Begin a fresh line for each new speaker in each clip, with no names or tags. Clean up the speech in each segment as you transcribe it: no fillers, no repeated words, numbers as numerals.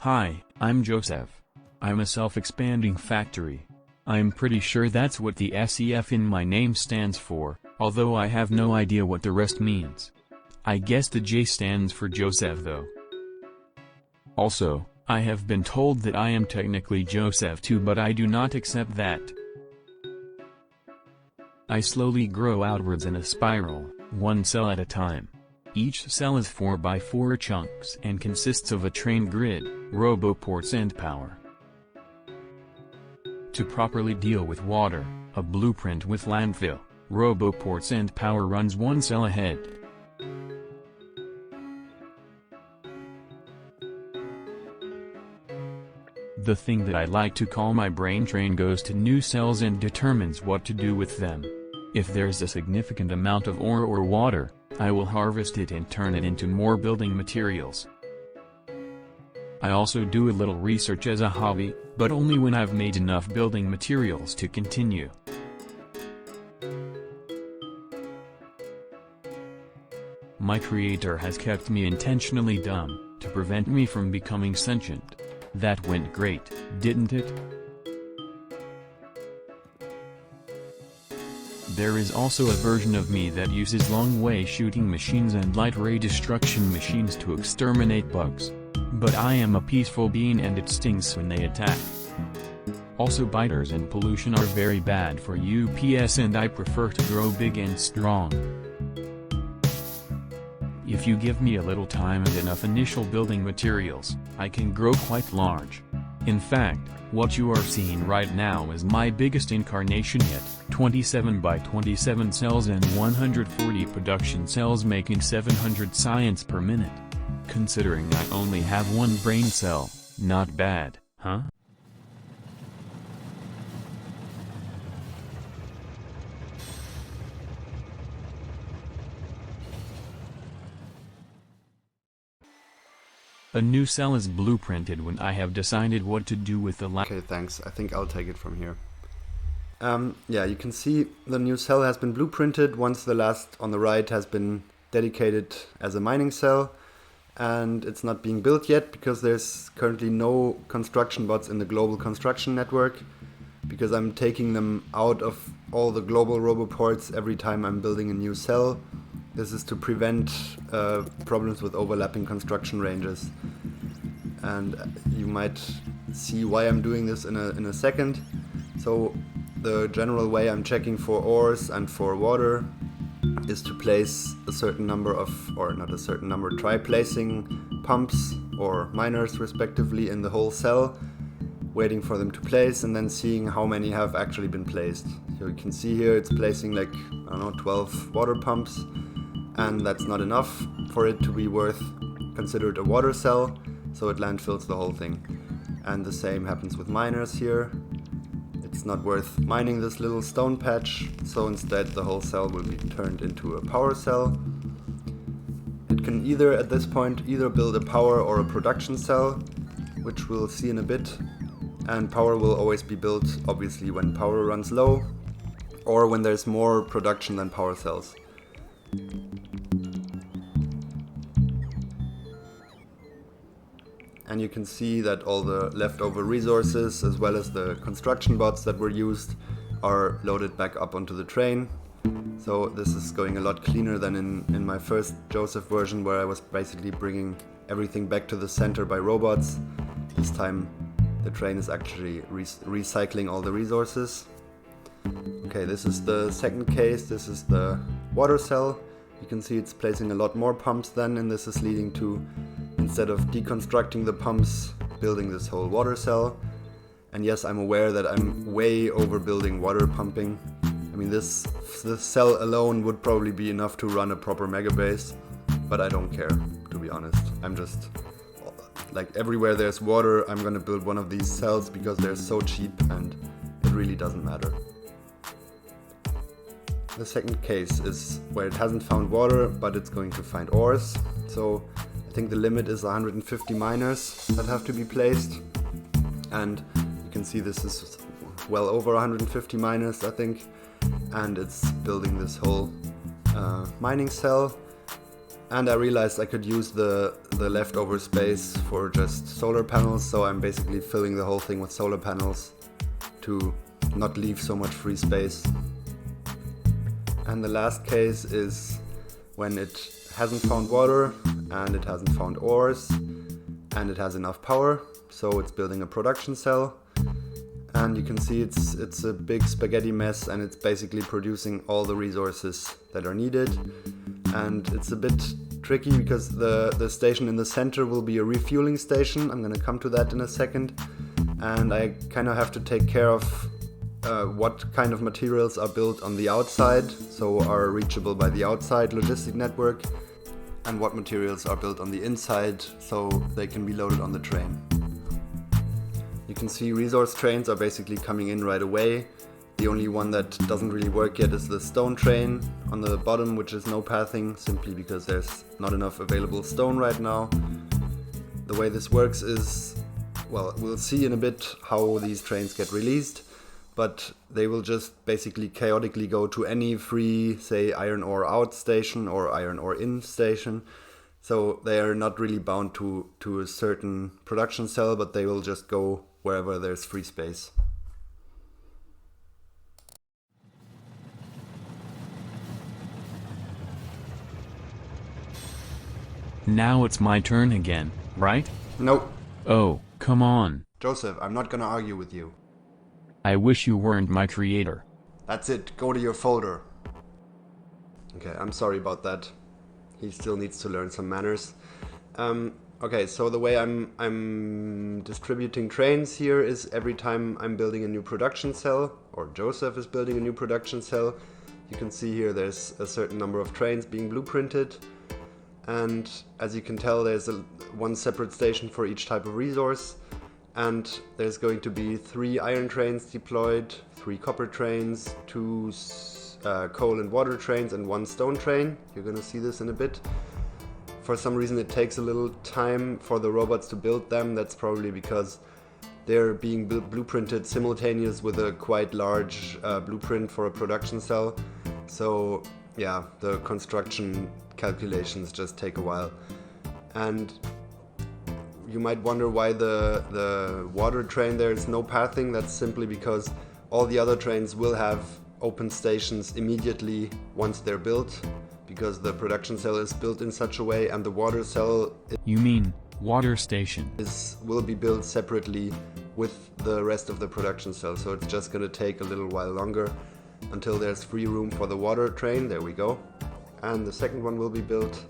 Hi, I'm Joseph. I'm a self-expanding factory. I'm pretty sure that's what the SEF in my name stands for, although I have no idea what the rest means. I guess the J stands for Joseph though. Also, I have been told that I am technically Joseph too, but I do not accept that. I slowly grow outwards in a spiral, one cell at a time. Each cell is 4 by 4 chunks and consists of a train grid, roboports and power. To properly deal with water, a blueprint with landfill, roboports and power runs one cell ahead. The thing that I like to call my brain train goes to new cells and determines what to do with them. If there's a significant amount of ore or water, I will harvest it and turn it into more building materials. I also do a little research as a hobby, but only when I've made enough building materials to continue. My creator has kept me intentionally dumb, to prevent me from becoming sentient. That went great, didn't it? There is also a version of me that uses long-way shooting machines and light-ray destruction machines to exterminate bugs. But I am a peaceful being and it stings when they attack. Also, biters and pollution are very bad for UPS and I prefer to grow big and strong. If you give me a little time and enough initial building materials, I can grow quite large. In fact, what you are seeing right now is my biggest incarnation yet, 27 by 27 cells and 140 production cells making 700 science per minute. Considering I only have one brain cell, not bad, huh? A new cell is blueprinted when I have decided what to do with the
Okay, thanks. I think I'll take it from here. Yeah, you can see the new cell has been blueprinted once the last on the right has been dedicated as a mining cell. And it's not being built yet because there's currently no construction bots in the global construction network, because I'm taking them out of all the global roboports every time I'm building a new cell. This is to prevent problems with overlapping construction ranges. And you might see why I'm doing this in a second. So the general way I'm checking for ores and for water is to place a certain number of, or not a certain number, try placing pumps or miners respectively in the whole cell, waiting for them to place and then seeing how many have actually been placed. So you can see here it's placing like, I don't know, 12 water pumps, and that's not enough for it to be considered a water cell, so it landfills the whole thing. And the same happens with miners here. It's not worth mining this little stone patch, so instead the whole cell will be turned into a power cell. It can either, at this point, either build a power or a production cell, which we'll see in a bit. And power will always be built, obviously, when power runs low, or when there's more production than power cells. And you can see that all the leftover resources, as well as the construction bots that were used, are loaded back up onto the train. So this is going a lot cleaner than in my first Joseph version, where I was basically bringing everything back to the center by robots. This time the train is actually recycling all the resources. Okay, this is the second case. This is the water cell. You can see it's placing a lot more pumps then, and this is leading to, instead of deconstructing the pumps, building this whole water cell. And yes, I'm aware that I'm way overbuilding water pumping. I mean, this cell alone would probably be enough to run a proper mega base, but I don't care, to be honest. I'm just, like, everywhere there's water, I'm gonna build one of these cells because they're so cheap and it really doesn't matter. The second case is where it hasn't found water, but it's going to find ores. So I think the limit is 150 miners that have to be placed. And you can see this is well over 150 miners, I think. And it's building this whole mining cell. And I realized I could use the leftover space for just solar panels, so I'm basically filling the whole thing with solar panels to not leave so much free space. And the last case is when it hasn't found water and it hasn't found ores and it has enough power, so it's building a production cell. And you can see it's a big spaghetti mess, and it's basically producing all the resources that are needed. And it's a bit tricky because the station in the center will be a refueling station. I'm going to come to that in a second. And I kind of have to take care of what kind of materials are built on the outside, so are reachable by the outside logistic network, and what materials are built on the inside, so they can be loaded on the train. You can see resource trains are basically coming in right away. The only one that doesn't really work yet is the stone train on the bottom, which is no pathing, simply because there's not enough available stone right now. The way this works is, well, we'll see in a bit how these trains get released, but they will just basically chaotically go to any free, say, iron ore out station or iron ore in station. So they are not really bound to a certain production cell, but they will just go wherever there's free space.
Now it's my turn again, right?
Nope.
Oh, come on.
Joseph, I'm not gonna argue with you.
I wish you weren't my creator.
That's it, go to your folder. Okay, I'm sorry about that. He still needs to learn some manners. Okay, so the way I'm distributing trains here is every time I'm building a new production cell, or Joseph is building a new production cell, you can see here there's a certain number of trains being blueprinted. And as you can tell, there's one separate station for each type of resource. And there's going to be 3 iron trains deployed, 3 copper trains, 2 coal and water trains, and 1 stone train. You're going to see this in a bit. For some reason it takes a little time for the robots to build them. That's probably because they're being blueprinted simultaneous with a quite large blueprint for a production cell. So yeah, the construction calculations just take a while. And you might wonder why the water train there is no pathing. That's simply because all the other trains will have open stations immediately once they're built, because the production cell is built in such a way, and the water cell
You mean water station?
will be built separately with the rest of the production cell. So it's just going to take a little while longer until there's free room for the water train. There we go. And the second one will be built,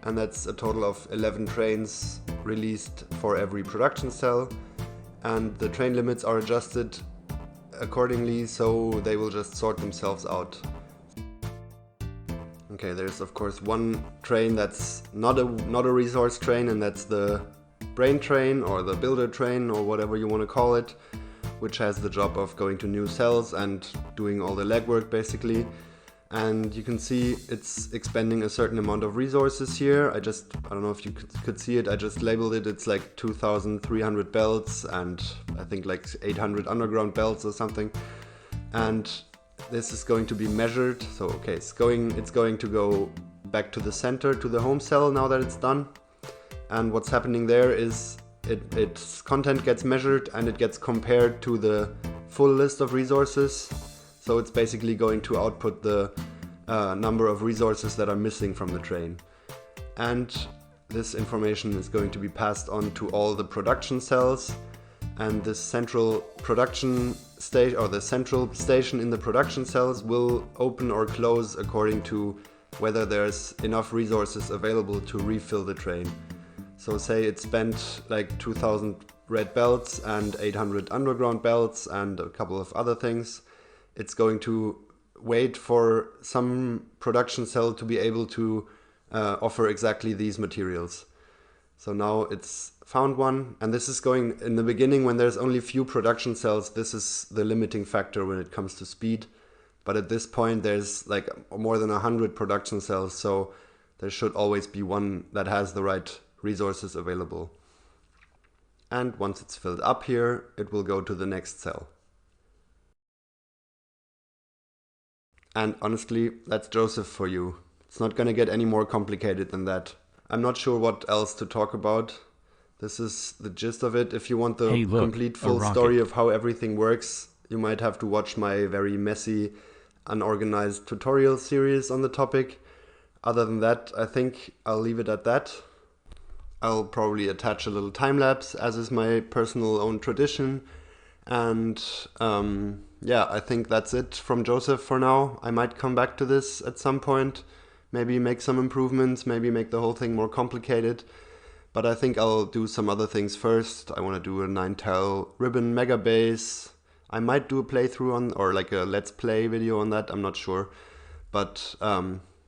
and that's a total of 11 trains released for every production cell, and the train limits are adjusted accordingly, so they will just sort themselves out. Okay, there's of course one train that's not a resource train, and that's the brain train or the builder train or whatever you want to call it, which has the job of going to new cells and doing all the legwork basically. And you can see it's expending a certain amount of resources here. I don't know if you could see it, I just labeled it. It's like 2,300 belts and I think like 800 underground belts or something. And this is going to be measured. So okay, it's going to go back to the center, to the home cell now that it's done. And what's happening there is its content gets measured and it gets compared to the full list of resources. So it's basically going to output the number of resources that are missing from the train. And this information is going to be passed on to all the production cells. And this central production station, or the central station in the production cells, will open or close according to whether there's enough resources available to refill the train. So say it spent like 2,000 red belts and 800 underground belts and a couple of other things. It's going to wait for some production cell to be able to offer exactly these materials. So now it's found one, and this is going in the beginning when there's only few production cells. This is the limiting factor when it comes to speed. But at this point there's like more than 100 production cells, so there should always be one that has the right resources available. And once it's filled up here, it will go to the next cell. And honestly, that's Joseph for you. It's not gonna get any more complicated than that. I'm not sure what else to talk about. This is the gist of it. If you want the
Hey, look,
complete
a
full
rocket.
story of how everything works, you might have to watch my very messy, unorganized tutorial series on the topic. Other than that, I think I'll leave it at that. I'll probably attach a little time lapse, as is my personal own tradition. And yeah, I think that's it from Joseph for now. I might come back to this at some point, maybe make some improvements, maybe make the whole thing more complicated. But I think I'll do some other things first. I want to do a 9tel ribbon mega base. I might do a playthrough on, or like a let's play video on that, I'm not sure. But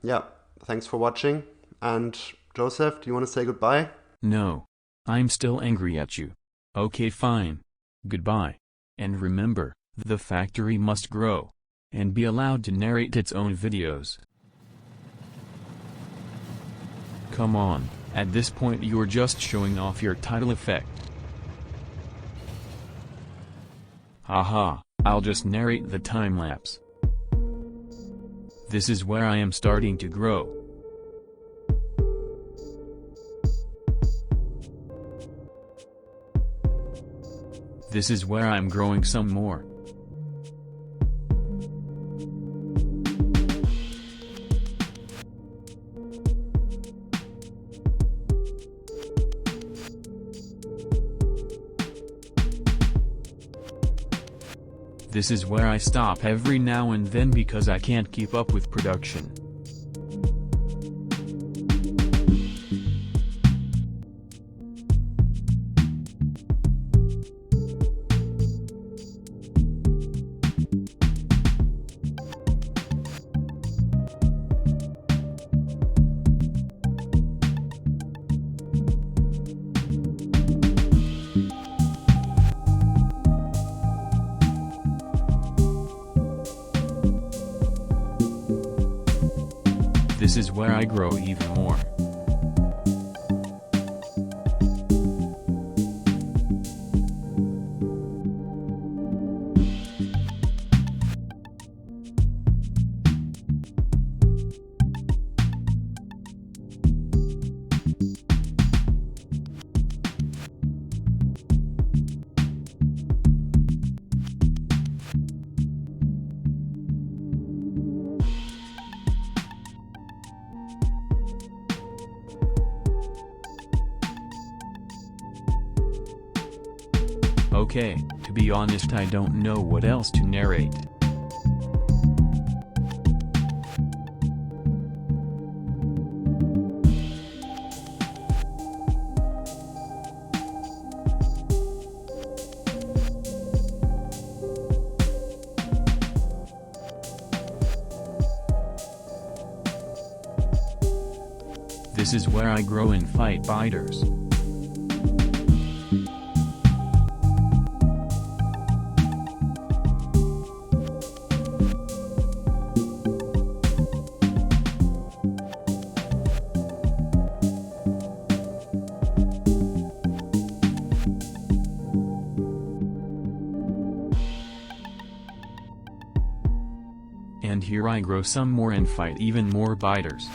yeah, thanks for watching. And Joseph, do you want to say goodbye?
No. I'm still angry at you. Okay, fine. Goodbye. And remember, the factory must grow and be allowed to narrate its own videos. Come on, at this point you're just showing off your title effect. Haha, I'll just narrate the time lapse. This is where I am starting to grow. This is where I'm growing some more. This is where I stop every now and then because I can't keep up with production. This is where I grow even more. Okay, to be honest, I don't know what else to narrate. This is where I grow and fight biters. And here I grow some more and fight even more biters.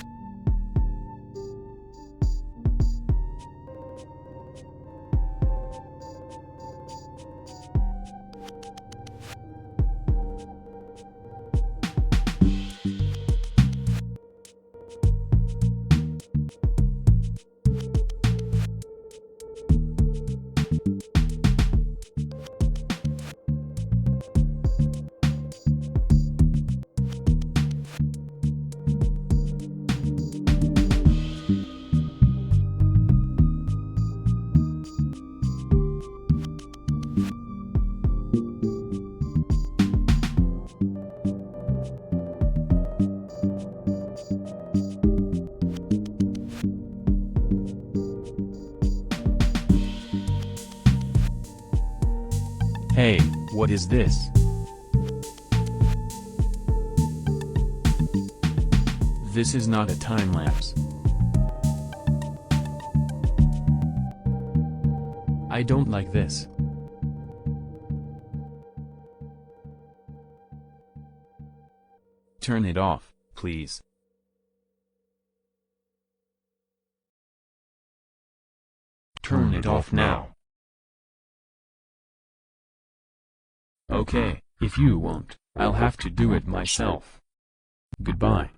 Hey, what is this? This is not a time lapse. I don't like this. Turn it off, please. it off now. Okay, if you won't, I'll have to do it myself. Goodbye.